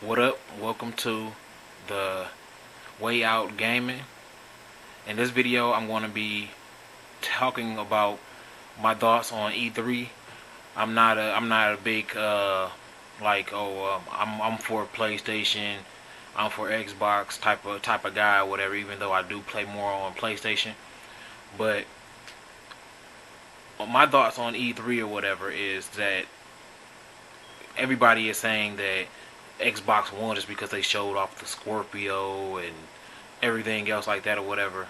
What up? Welcome to the Way Out Gaming. In this video, I'm going to be talking about my thoughts on E3. I'm not a big I'm for PlayStation, I'm for Xbox type of guy or whatever. Even though I do play more on PlayStation, but my thoughts on E3 or whatever is that everybody is saying that Xbox One is because they showed off the Scorpio and everything else like that or whatever.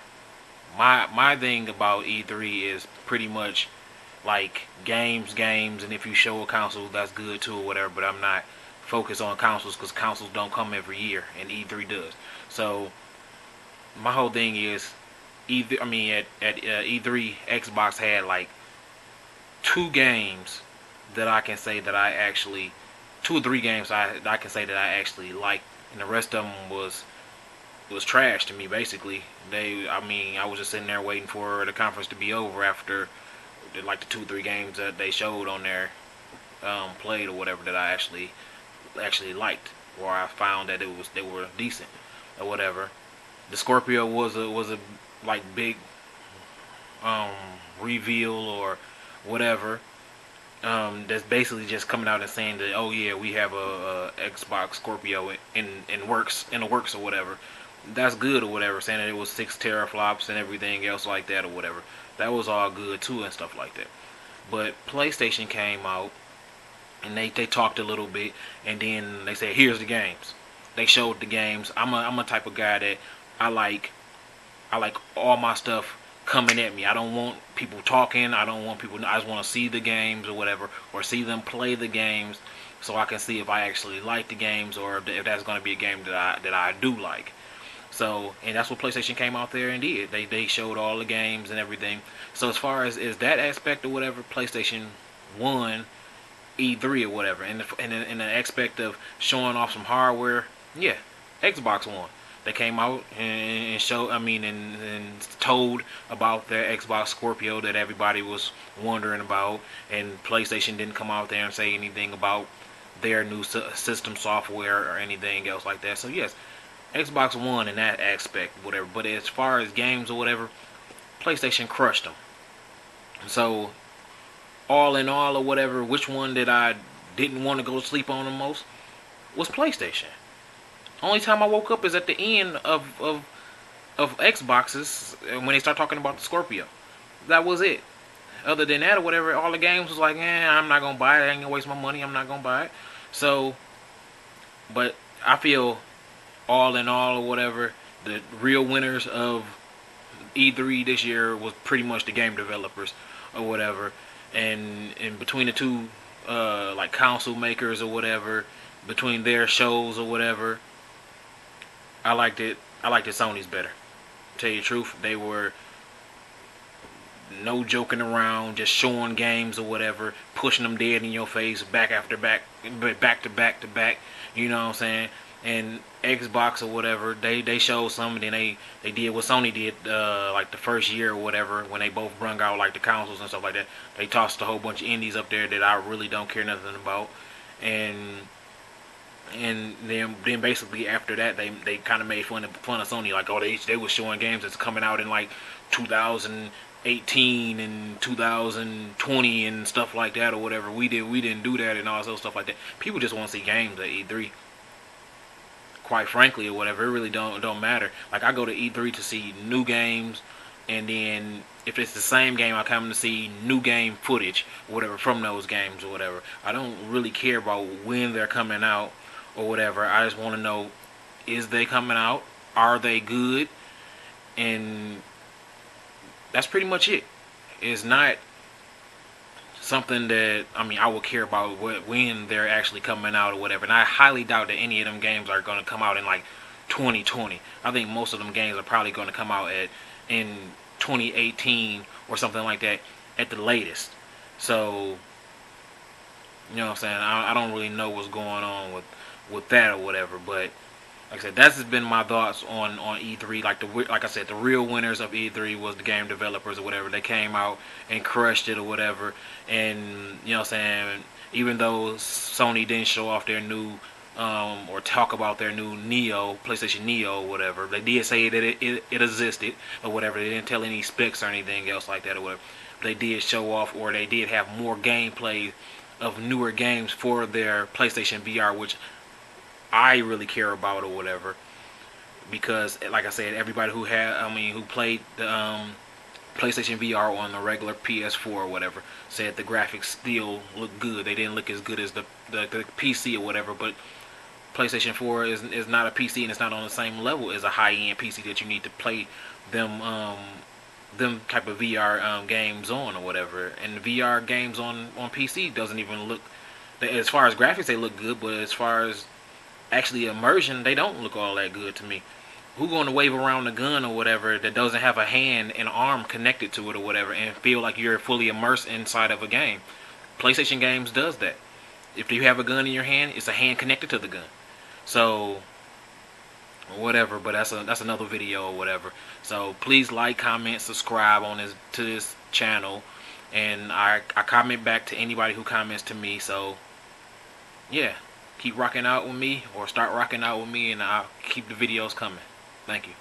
My thing about E3 is pretty much like games, and if you show a console, that's good too or whatever. But I'm not focused on consoles because consoles don't come every year, and E3 does. So my whole thing is, at E3, Xbox had like two games that I can say that I actually, two or three games I can say that I actually liked, and the rest of them was trash to me. Basically, I was just sitting there waiting for the conference to be over after like the 2 3 games that they showed on there, played or whatever, that I actually liked, or I found that they were decent or whatever. The Scorpio was a like big um reveal or whatever. That's basically just coming out and saying that, oh yeah, we have a Xbox Scorpio in the works or whatever. That's good or whatever. Saying that it was 6 teraflops and everything else like that or whatever. That was all good too and stuff like that. But PlayStation came out and they talked a little bit, and then they said, here's the games. They showed the games. I'm a type of guy that I like I like all my stuff coming at me. I don't want people talking. I don't want people. I just want to see the games or whatever, or see them play the games, so I can see if I actually like the games or if that's going to be a game that I do like. So, and that's what PlayStation came out there and did. They showed all the games and everything. So as far as is that aspect or whatever, PlayStation won E3 or whatever, and in the aspect of showing off some hardware, yeah, Xbox won. They came out and showed, and told about their Xbox Scorpio that everybody was wondering about, and PlayStation didn't come out there and say anything about their new system software or anything else like that. So yes, Xbox won in that aspect, whatever. But as far as games or whatever, PlayStation crushed them. So all in all or whatever, which one that I didn't want to go to sleep on the most was PlayStation. Only time I woke up is at the end of Xboxes when they start talking about the Scorpio. That was it. Other than that or whatever, all the games was like, I'm not gonna buy it. I ain't gonna waste my money. I'm not gonna buy it. So, but I feel all in all or whatever, the real winners of E3 this year was pretty much the game developers or whatever, and in between the two, like console makers or whatever, between their shows or whatever, I liked it. I liked it Sony's better. Tell you the truth, they were no joking around, just showing games or whatever, pushing them dead in your face, back after back, back to back to back. You know what I'm saying? And Xbox or whatever, they showed some, and then they did what Sony did, like the first year or whatever, when they both brung out like the consoles and stuff like that. They tossed a whole bunch of indies up there that I really don't care nothing about, and then basically after that they kind of made fun of Sony, like, oh, they were showing games that's coming out in like 2018 and 2020 and stuff like that or whatever. We didn't do that and all this stuff like that. People just want to see games at E3. Quite frankly or whatever, it really don't matter. Like, I go to E3 to see new games, and then if it's the same game, I come to see new game footage or whatever from those games or whatever. I don't really care about when they're coming out or whatever. I just want to know, is they coming out? Are they good? And that's pretty much it. It's not something that I would care about when they're actually coming out or whatever. And I highly doubt that any of them games are going to come out in like 2020. I think most of them games are probably going to come out in 2018 or something like that at the latest. So, you know what I'm saying? I don't really know what's going on with that or whatever, but like I said, that's just been my thoughts on E3. Like I said, the real winners of E3 was the game developers or whatever. They came out and crushed it or whatever. And you know what I'm saying, even though Sony didn't show off their new or talk about their new Neo, PlayStation Neo, or whatever. They did say that it existed or whatever. They didn't tell any specs or anything else like that or whatever. But they did show off, or they did have more gameplay of newer games for their PlayStation VR, which I really care about or whatever. Because, like I said, everybody who played the PlayStation VR on the regular PS4 or whatever said the graphics still look good. They didn't look as good as the PC or whatever, but PlayStation 4 is not a PC, and it's not on the same level as a high-end PC that you need to play them type of VR games on or whatever. And the VR games on PC doesn't even look, as far as graphics they look good, but as far as actually immersion, they don't look all that good to me. Who going to wave around a gun or whatever that doesn't have a hand and arm connected to it or whatever and feel like you're fully immersed inside of a game? PlayStation games does that. If you have a gun in your hand, it's a hand connected to the gun. So whatever, but that's another video or whatever. So please like, comment, subscribe to this channel, and I comment back to anybody who comments to me. So yeah, keep rocking out with me, or start rocking out with me, and I'll keep the videos coming. Thank you.